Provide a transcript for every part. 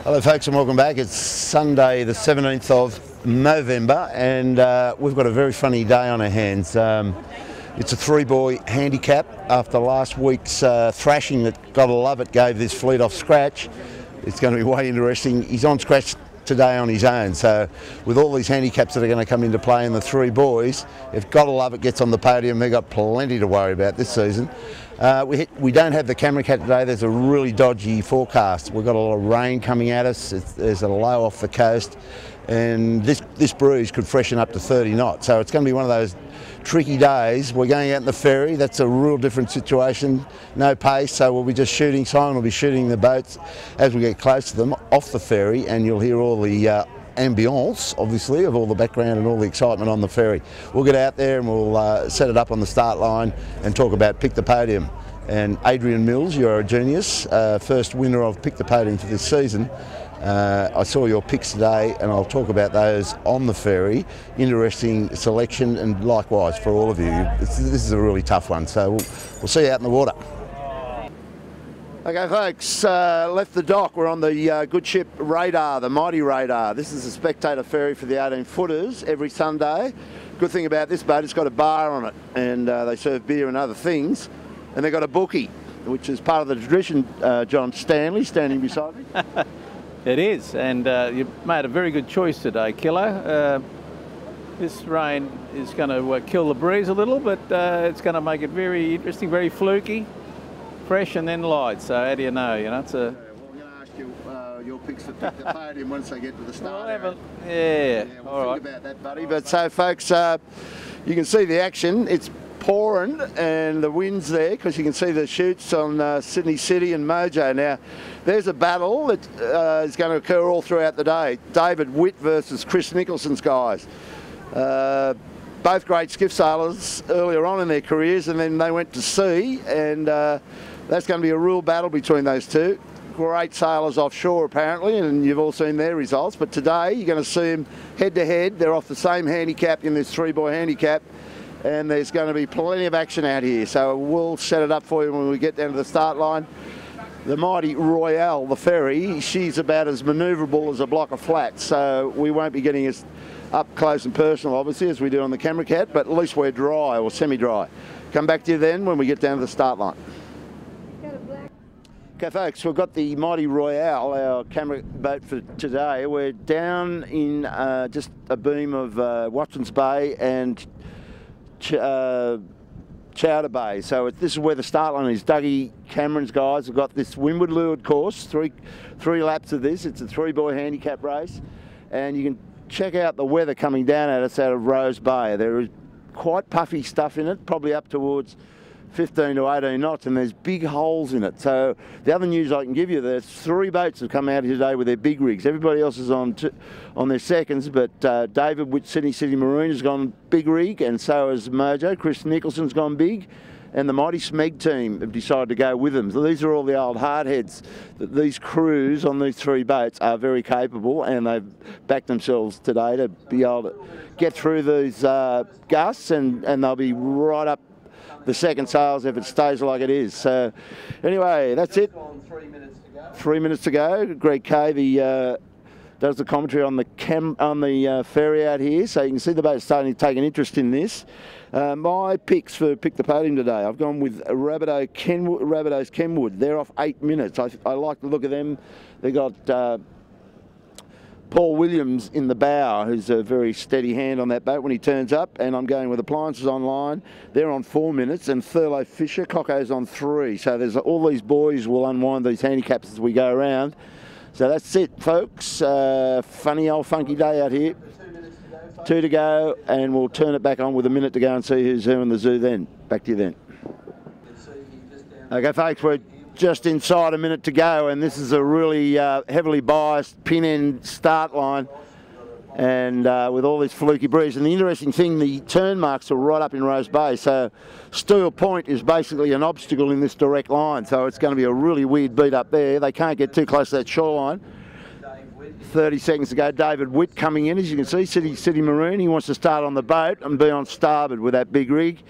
Hello folks and welcome back. It's Sunday the 17th of November and we've got a very funny day on our hands. It's a three-buoy handicap after last week's thrashing that, gotta love it, gave this fleet off scratch. It's going to be way interesting. He's on scratch today on his own, so with all these handicaps that are going to come into play in the three buoys, if gotta love it gets on the podium, they've got plenty to worry about this season. We don't have the camera cat today. There's a really dodgy forecast. We've got a lot of rain coming at us. There's a low off the coast, and this breeze could freshen up to 30 knots, so it's going to be one of those tricky days. We're going out in the ferry. That's a real different situation. No pace, so we'll be just shooting. Simon will be shooting the boats as we get close to them off the ferry, and you'll hear all the ambience, obviously, of all the background and all the excitement on the ferry. We'll get out there and we'll set it up on the start line and talk about Pick the Podium. And Adrian Mills, you're a genius, first winner of Pick the Podium for this season. I saw your picks today and I'll talk about those on the ferry. Interesting selection, and likewise for all of you. This is a really tough one, so we'll see you out in the water. Okay folks, left the dock. We're on the good ship Radar, the mighty Radar. This is a spectator ferry for the 18 footers every Sunday. Good thing about this boat, it's got a bar on it, and they serve beer and other things. And they've got a bookie, which is part of the tradition. John Stanley standing beside me. It is, and you made a very good choice today, Killer. This rain is going to kill the breeze a little, but it's going to make it very interesting, very fluky, fresh and then light. So how do you know? You know, it's a... Well, I'm going to ask you your picks for Pick the Podium once they get to the start. We'll all right. Think about that, buddy. But so, folks, you can see the action. It's pouring and the wind's there because you can see the shoots on Sydney City and Mojo. Now, there's a battle that is going to occur all throughout the day. David Witt versus Chris Nicholson's guys. Both great skiff sailors earlier on in their careers, and then they went to sea, and that's going to be a real battle between those two. Great sailors offshore apparently, and you've all seen their results, but today you're going to see them head to head. They're off the same handicap in this three-buoy handicap, and there's going to be plenty of action out here, so we'll set it up for you when we get down to the start line. The mighty Royale, the ferry, she's about as manoeuvrable as a block of flats, so we won't be getting as up close and personal, obviously, as we do on the camera cat, but at least we're dry or semi-dry. Come back to you then when we get down to the start line. Okay folks, we've got the mighty Royale, our camera boat for today. We're down in just a beam of Watson's Bay and Chowder Bay. So this is where the start line is. Dougie Cameron's guys have got this windward leeward course, three laps of this. It's a three-buoy handicap race, and you can check out the weather coming down at us out of Rose Bay. There is quite puffy stuff in it, probably up towards 15 to 18 knots, and there's big holes in it. So the other news I can give you, there's 3 boats have come out here today with their big rigs. Everybody else is on their seconds, but David with Sydney City Marine has gone big rig, and so has Mojo. Chris Nicholson's gone big, and the mighty Smeg team have decided to go with them. So these are all the old hardheads. These crews on these 3 boats are very capable, and they've backed themselves today to be able to get through these gusts, and they'll be right up the second sails if it stays like it is. So anyway, that's it. 3 minutes to go. Greg Cavey does the commentary on the ferry out here, so you can see the boat starting to take an interest in this. My picks for Pick the Podium today, I've gone with Rabbitoh's Kenwood. They're off 8 minutes. I like the look of them. They got Paul Williams in the bow, who's a very steady hand on that boat when he turns up, and I'm going with Appliances Online. They're on 4 minutes, and Thurlow Fisher, Cocko's on 3. So there's all these boys will unwind these handicaps as we go around. So that's it, folks. Funny old funky day out here. 2 to go, and we'll turn it back on with a minute to go and see who's who in the zoo then. Back to you then. Okay, folks, we're just inside a minute to go, and this is a really heavily biased pin-end start line, and with all this fluky breeze. And the interesting thing, the turn marks are right up in Rose Bay, so Steel Point is basically an obstacle in this direct line, so it's going to be a really weird beat up there. They can't get too close to that shoreline. 30 seconds to go. David Witt coming in, as you can see, City Marine. He wants to start on the boat and be on starboard with that big rig.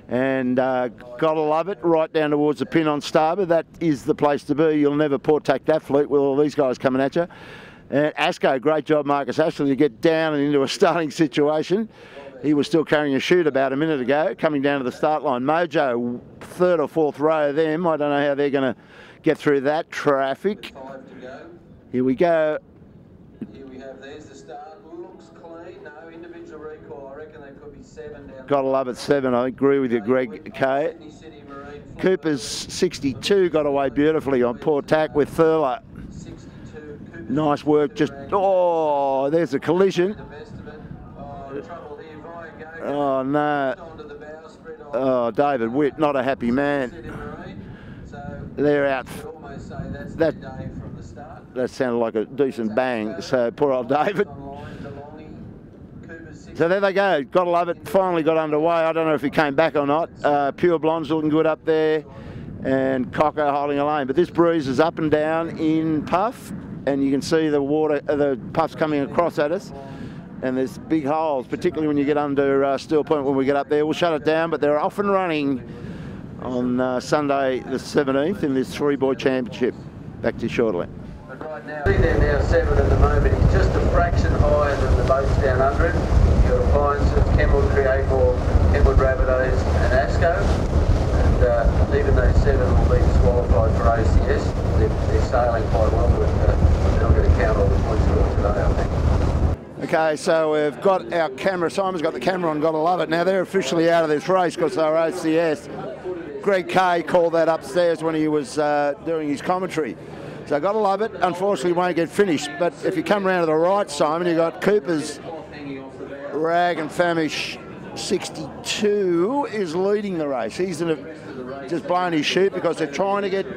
And gotta love it, right down towards the pin on starboard. That is the place to be. You'll never port tack that fleet with all these guys coming at you. And Asco, great job, Marcus Ashley, to get down and into a starting situation. He was still carrying a chute about a minute ago, coming down to the start line. Mojo, third or fourth row of them. I don't know how they're going to get through that traffic. Here we go. Here we have, there's the start. Looks clean. No individual recall. I reckon there could be 7 down. Gotta love it, 7. I agree with you, Greg K. Cooper's 62 got away beautifully on port tack with Thurlow. Nice work. Just, oh, there's a collision. Oh, no. Oh, David Witt, not a happy man. They're out. That sounded like a decent bang. So poor old David. So there they go. Gotta love it. Finally got underway. I don't know if he came back or not. Pure Blonde's looking good up there. And Cocker holding a lane. But this breeze is up and down in puff. And you can see the water, the puffs coming across at us. And there's big holes, particularly when you get under Steel Point when we get up there. We'll shut it down, but they're off and running on Sunday the 17th in this 3-buoy championship. Back to you shortly. But right now, they're now 7 at the moment. He's just a fraction higher than the boats down under him. You've got appliances, Kenwood Createmore, Kenwood Rabbitohs and Asco. And even though 7 will be disqualified for OCS, they're sailing quite well, but they're not going to count all the points for today, I think. Okay, so we've got our camera. Simon's got the camera on, gotta love it. Now they're officially out of this race because they're OCS. Greg Kay called that upstairs when he was doing his commentary. So gotta love it. Unfortunately won't get finished, but if you come around to the right, Simon, you've got Cooper's Rag and Famish 62 is leading the race. He's just blowing his chute because they're trying to get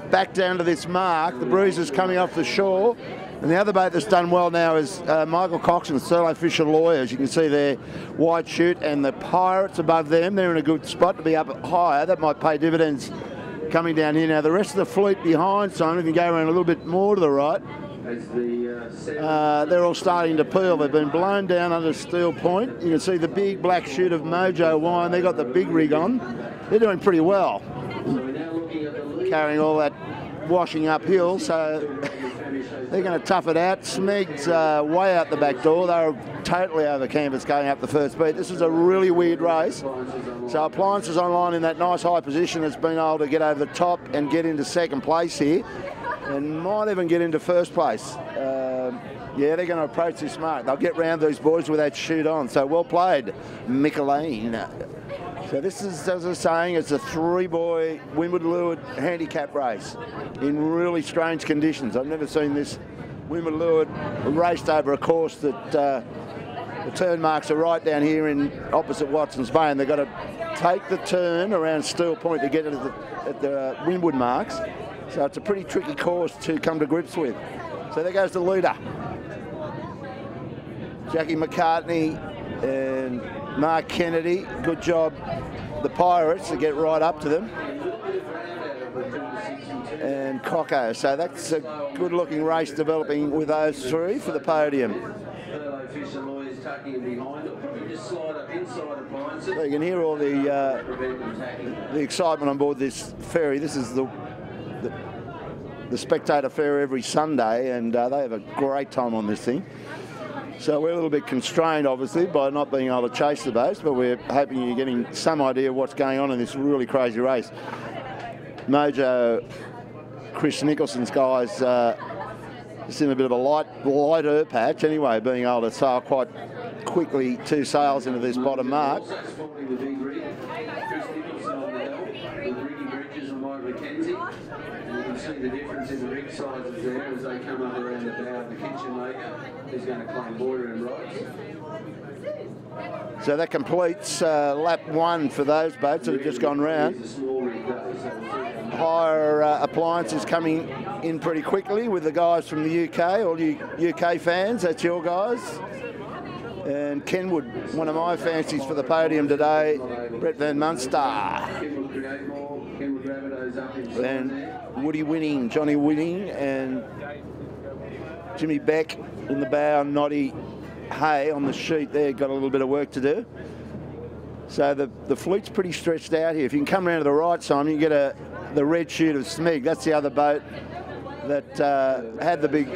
back down to this mark. The breeze is coming off the shore. And the other boat that's done well now is Michael Cox and Sirlo Fisher Lawyers. You can see their white chute and the Pirates above them. They're in a good spot to be up higher. That might pay dividends coming down here. Now the rest of the fleet behind, Simon, if you go around a little bit more to the right, they're all starting to peel. They've been blown down under Steel Point. You can see the big black chute of Mojo Wine. They've got the big rig on. They're doing pretty well, carrying all that washing uphill, so they're going to tough it out. Smeg's way out the back door. They're totally over canvas going up the first beat. This is a really weird race. So Appliances Online in that nice high position has been able to get over the top and get into second place here and might even get into first place. Yeah, they're going to approach this mark. They'll get round these boys with that chute on. So well played, Michelin. So this is, as I was saying, it's a 3-buoy windward leeward handicap race in really strange conditions. I've never seen this windward leeward raced over a course that the turn marks are right down here in opposite Watson's Bay, and they've got to take the turn around Steel Point to get it at the windward marks. So it's a pretty tricky course to come to grips with. So there goes the leader, Jackie McCartney and Mark Kennedy. Good job, the Pirates, to get right up to them. And Coco. So that's a good looking race developing with those three for the podium. So you can hear all the excitement on board this ferry. This is the spectator fair every Sunday, and they have a great time on this thing. So we're a little bit constrained, obviously, by not being able to chase the boats, but we're hoping you're getting some idea of what's going on in this really crazy race. Mojo, Chris Nicholson's guys just in a bit of a lighter patch anyway, being able to sail quite quickly 2 sails into this bottom mark. See the difference in the rig sizes there as they come up around the bow of the kitchen maker. He's going to claim border and rods. So that completes lap 1 for those boats that have just gone round. Higher Appliances coming in pretty quickly with the guys from the UK, all you UK fans, that's your guys. And Kenwood, one of my fancies for the podium today, Brett Van Munster. And Woody Winning, Johnny Winning, and Jimmy Beck in the bow, Noddy Hay on the sheet there, got a little bit of work to do. So the fleet's pretty stretched out here. If you can come around to the right, Simon, you get the red shoot of Smeg. That's the other boat that had the big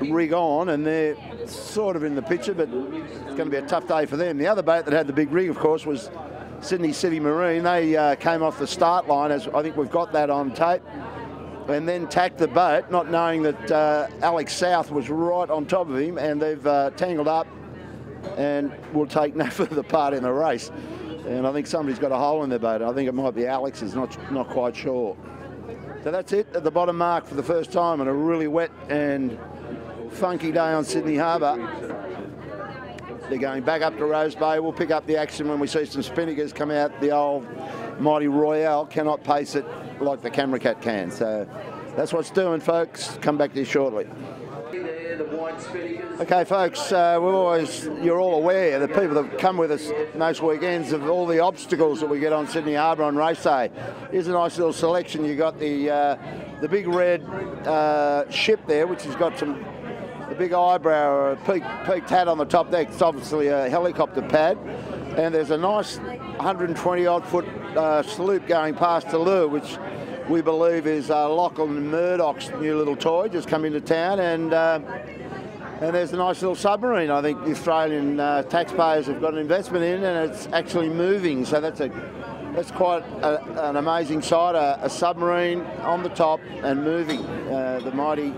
rig on, and they're sort of in the picture, but it's going to be a tough day for them. The other boat that had the big rig, of course, was Sydney City Marine. They came off the start line, as I think we've got that on tape, and then tacked the boat, not knowing that Alex South was right on top of him, and they've tangled up and will take no further part in the race. And I think somebody's got a hole in their boat. I think it might be Alex's, not quite sure. So that's it at the bottom mark for the first time on a really wet and funky day on Sydney Harbour. They're going back up to Rose Bay. We'll pick up the action when we see some spinnakers come out. The old Mighty Royale cannot pace it like the Camera Cat can. So that's what's doing, folks. Come back to you shortly. Okay, folks, you're all aware, the people that come with us most weekends, of all the obstacles that we get on Sydney Harbour on race day. Here's a nice little selection. You've got the big red ship there, which has got a big eyebrow or a peaked hat on the top deck. It's obviously a helicopter pad. And there's a nice 120-odd foot sloop going past the lure, which we believe is Lachlan Murdoch's new little toy, just come into town, and there's a nice little submarine. I think the Australian taxpayers have got an investment in, and it's actually moving. So that's quite an amazing sight. A submarine on the top and moving. The mighty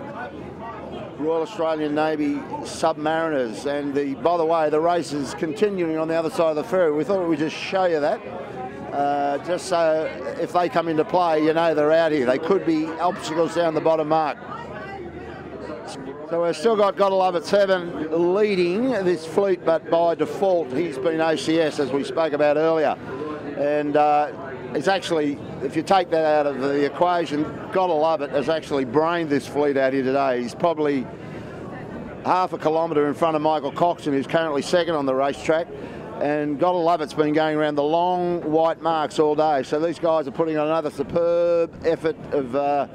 Royal Australian Navy Submariners. And by the way, the race is continuing on the other side of the ferry. We thought we'd just show you that. Just so if they come into play, you know they're out here. They could be obstacles down the bottom mark. So we've still got Gotta Love It 7 leading this fleet, but by default he's been OCS, as we spoke about earlier. And it's actually, if you take that out of the equation, Gotta Love It has actually brained this fleet out here today. He's probably half a kilometre in front of Michael Coxon, who's currently second on the racetrack. And Gotta Love It's been going around the long white marks all day. So these guys are putting on another superb effort of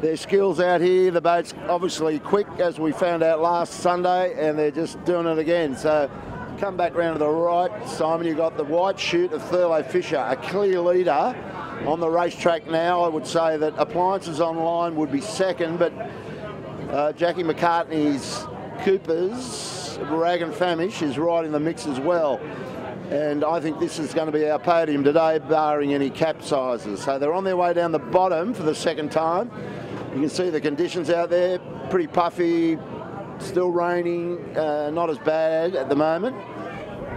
their skills out here. The boat's obviously quick, as we found out last Sunday, and they're just doing it again. So come back round to the right, Simon, you've got the white chute of Thurlow Fisher, a clear leader on the racetrack now. I would say that Appliances Online would be second, but Jackie McCartney's Coopers, Rag and Famish, is right in the mix as well. And I think this is going to be our podium today, barring any capsizes. So they're on their way down the bottom for the second time. You can see the conditions out there, pretty puffy, still raining, not as bad at the moment.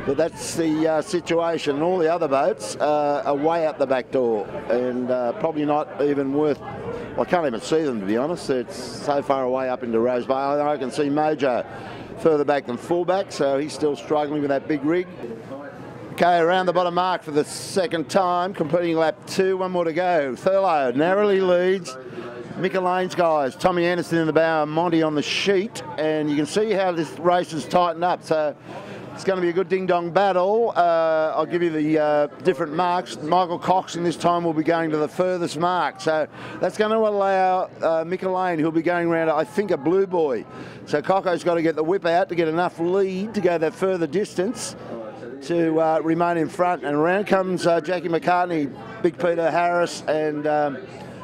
But that's the situation. All the other boats are way out the back door, and probably not even worth, well, I can't even see them, to be honest. It's so far away up into Rose Bay. I can see Mojo further back than fullback, so he's still struggling with that big rig. Okay, around the bottom mark for the second time, completing lap 2, one more to go. Thurlow narrowly leads. Mick Elaine's guys, Tommy Anderson in the bow, Monty on the sheet, and you can see how this race has tightened up. So it's going to be a good ding-dong battle. I'll give you the different marks. Michael Coxon this time will be going to the furthest mark. So that's going to allow Mick Elaine, who'll be going around, I think, a blue buoy. So Cocco's got to get the whip out to get enough lead to go that further distance to remain in front. And around comes Jackie McCartney, Big Peter Harris, and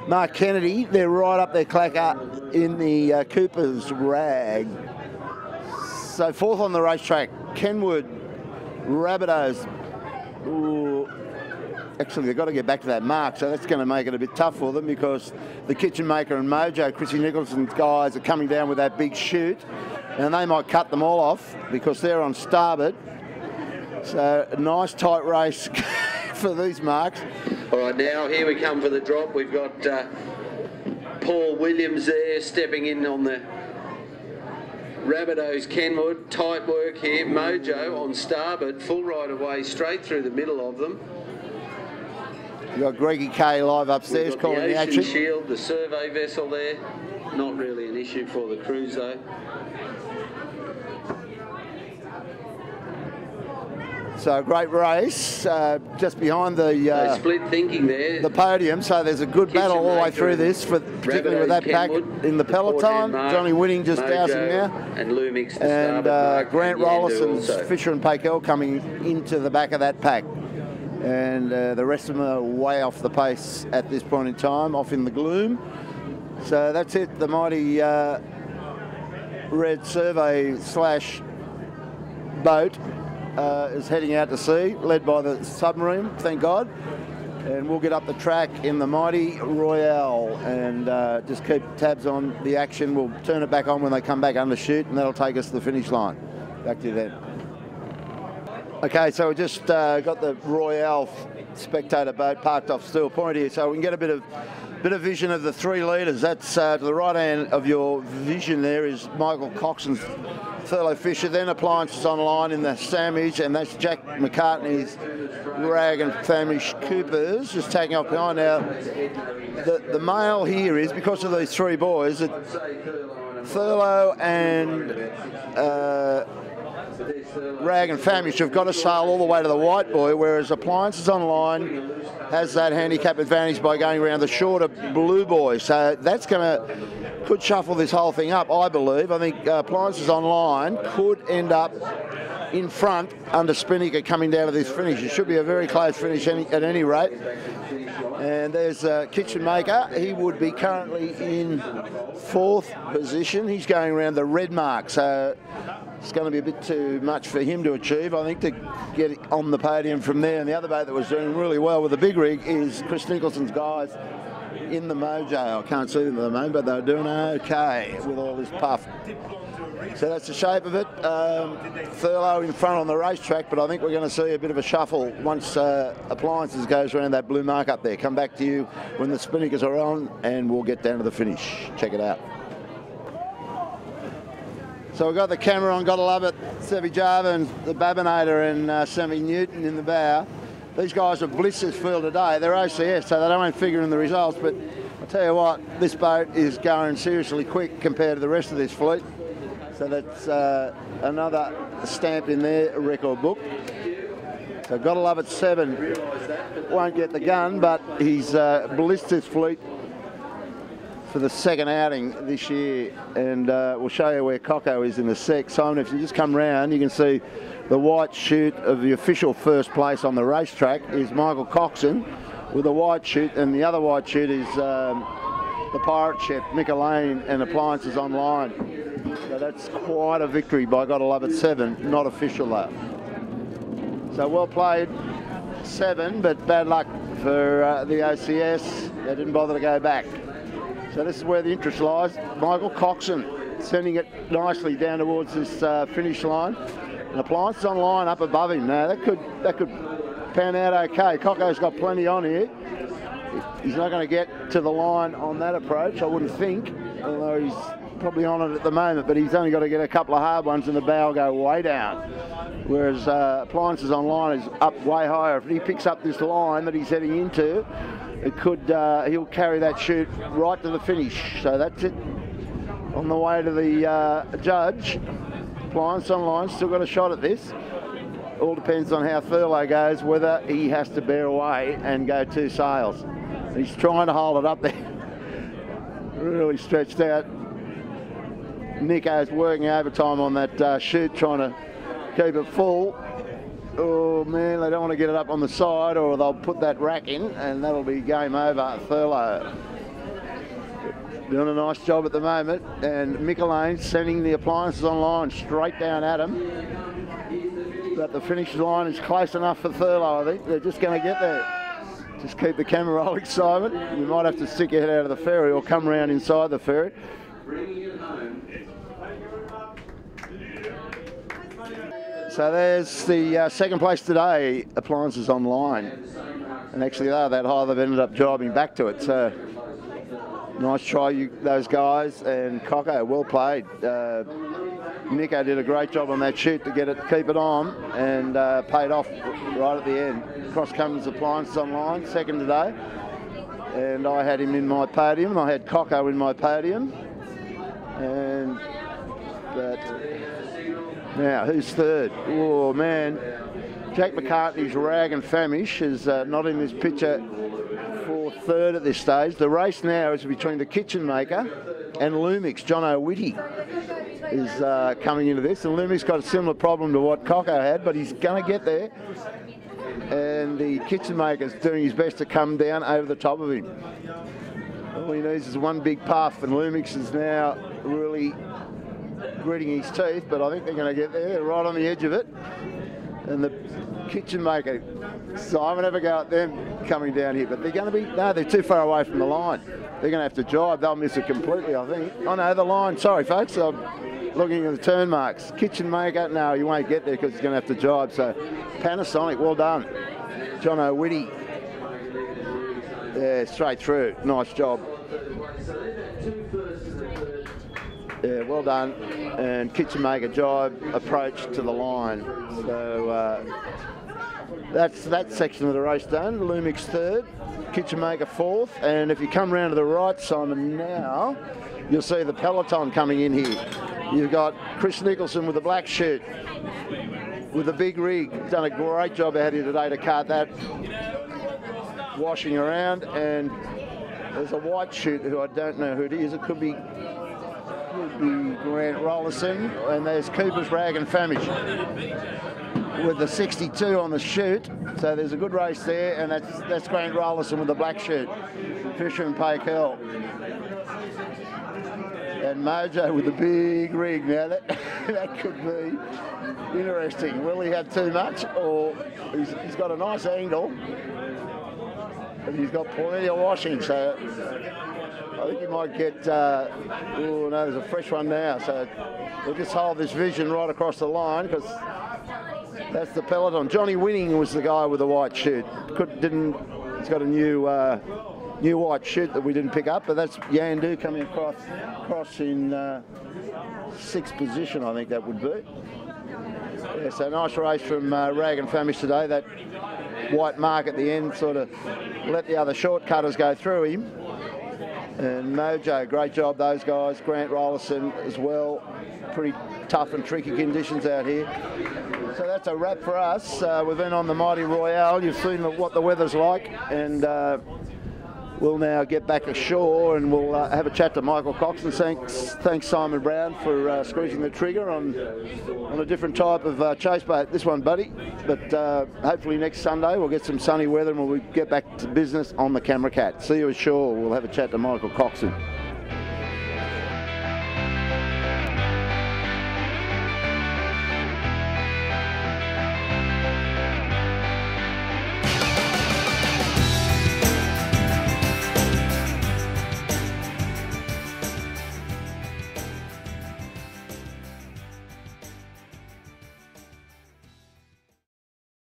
Mark Kennedy. They're right up their clacker in the Cooper's Rag. So fourth on the racetrack, Kenwood, Rabbitohs. Ooh, actually, they've got to get back to that mark, so that's going to make it a bit tough for them, because the Kitchen Maker and Mojo, Chrissy Nicholson's guys, are coming down with that big chute, and they might cut them all off because they're on starboard. So a nice tight race for these marks. All right, now here we come for the drop. We've got Paul Williams there stepping in on the Rabbitohs Kenwood. Tight work here. Mojo on starboard, full right away, straight through the middle of them. You've got Greggy Kay live upstairs calling the action. Shield, the survey vessel there. Not really an issue for the cruise though. So a great race, just behind the split thinking there. The podium. So there's a good battle all the way through this, particularly with that pack in the peloton. Johnny Winning just dousing now, and Lumix and Grant Rollison's Fisher and Pakel coming into the back of that pack. and the rest of them are way off the pace at this point in time, off in the gloom. So that's it. The mighty red survey slash boat is heading out to sea, led by the submarine, thank God. And we'll get up the track in the mighty Royale and just keep tabs on the action. We'll turn it back on when they come back undershoot, and that'll take us to the finish line. Back to you then. Okay, so we just got the Royale spectator boat parked off Steel Point here, so we can get a bit of vision of the 3 leaders. That's to the right hand of your vision there is Michael Coxon's Thurlow Fisher, then Appliances Online in the Sandwich, and that's Jack McCartney's Rag and Famish Coopers just taking off behind. Now, the mail here is, because of these 3 boys, that Thurlow and Rag and Famish have got to sail all the way to the White Buoy, whereas Appliances Online has that handicap advantage by going around the shorter Blue Buoy. So that's could shuffle this whole thing up, I believe. I think Appliances Online could end up in front under Spinnaker coming down to this finish. It should be a very close finish at any rate. And there's Kitchen Maker. He would be currently in 4th position. He's going around the red mark, so it's going to be a bit too much for him to achieve, I think, to get on the podium from there. And the other boat that was doing really well with the big rig is Chris Nicholson's guys in the Mojo. I can't see them at the moment, but they're doing okay with all this puff. So that's the shape of it. Thurlow in front on the racetrack, but I think we're going to see a bit of a shuffle once Appliances goes around that blue mark up there. Come back to you when the Spinnakers are on, and we'll get down to the finish. Check it out. So we've got the camera on, gotta love it. Sevi Java and the Babinator and Sammy Newton in the bow. These guys have blissed this field today. They're OCS, so they don't figure in the results, but I'll tell you what, this boat is going seriously quick compared to the rest of this fleet. So that's another stamp in their record book. So gotta love it, 7. Won't get the gun, but he's blissed his fleet for the second outing this year, and we'll show you where Coco is in a sec. Simon, if you just come round, you can see the white chute of the official first place on the racetrack is Michael Coxon with a white chute, and the other white chute is the pirate ship, Mick Elaine and Appliances Online. So that's quite a victory by gotta love it, 7, not official though. So well played, 7, but bad luck for the OCS. They didn't bother to go back. So this is where the interest lies. Michael Coxon sending it nicely down towards this finish line. And Appliances Online up above him. Now that could pan out okay. Coco's got plenty on here. He's not going to get to the line on that approach, I wouldn't think, although he's probably on it at the moment, but he's only got to get a couple of hard ones and the bow will go way down. Whereas Appliances Online is up way higher. If he picks up this line that he's heading into, it could, he'll carry that chute right to the finish. So that's it. On the way to the judge, Appliances Online still got a shot at this. All depends on how Thurlow goes, whether he has to bear away and go 2 sails. He's trying to hold it up there. Really stretched out. Nico's working overtime on that chute, trying to keep it full. Oh man, they don't want to get it up on the side, or they'll put that rack in and that'll be game over. Thurlow doing a nice job at the moment, and Mick Elaine sending the Appliances Online straight down at him. But the finish line is close enough for Thurlow, I think. They're just going to get there. Just keep the camera rolling, Simon. You might have to stick your head out of the ferry or come round inside the ferry. So there's the second place today, Appliances Online. And actually they're that high, they've ended up driving back to it. So nice try, those guys, and Coco, well played. Nico did a great job on that chute to keep it on, and paid off right at the end. Cross Cummins Appliances Online, second today. And I had him in my podium. I had Coco in my podium. But now, who's third? Oh man, Jack McCartney's Rag and Famish is not in this picture for third at this stage. The race now is between the Kitchen Maker and Lumix, John O'Witty. is coming into this, and Lumi's got a similar problem to what Coco had, but he's going to get there. And the kitchen maker's doing his best to come down over the top of him. All he needs is one big puff, and Lumix is now really gritting his teeth, but I think they're going to get there. They're right on the edge of it. And the kitchen maker, Simon, have a go at them coming down here, but they're going to be, no, they're too far away from the line. They're going to have to jibe. They'll miss it completely, I think. Oh no, the line, sorry folks, I'm looking at the turn marks. Kitchen maker, no, you won't get there because he's going to have to jibe. So Panasonic, well done. John O'Witty. Yeah, straight through. Nice job. Yeah, well done. And kitchen maker jibe approach to the line. So that's that section of the race done. Lumix third, kitchen maker fourth. And if you come round to the right, Simon, now you'll see the peloton coming in here. You've got Chris Nicholson with the black shirt, with the big rig. Done a great job out here today to cart that washing around. And there's a white shirt who I don't know who it is. It could be Grant Rollerson, and there's Cooper's Rag and Famage with the 62 on the chute. So there's a good race there, and that's Grant Rollerson with the black shirt. Fisher and Paykel. And Mojo with the big rig. Now that could be interesting. Will he have too much, or he's got a nice angle, and he's got plenty of washing, so I think he might get, oh no, there's a fresh one now. So we'll just hold this vision right across the line, because that's the peloton. Johnny Winning was the guy with the white shirt. He's got a new white shirt that we didn't pick up, but that's Yandu coming across in sixth position, I think that would be. Yeah, so nice race from Rag and Famish today. That white mark at the end sort of let the other shortcutters go through him. And Mojo, great job those guys. Grant Rollerson as well. Pretty tough and tricky conditions out here. So that's a wrap for us. We've been on the Mighty Royale. You've seen what the weather's like, and we'll now get back ashore and we'll have a chat to Michael Cox. And thanks Simon Brown for squeezing the trigger on a different type of chase boat. This one, buddy. But hopefully next Sunday we'll get some sunny weather and we'll get back to business on the Camera Cat. See you ashore. We'll have a chat to Michael Coxon.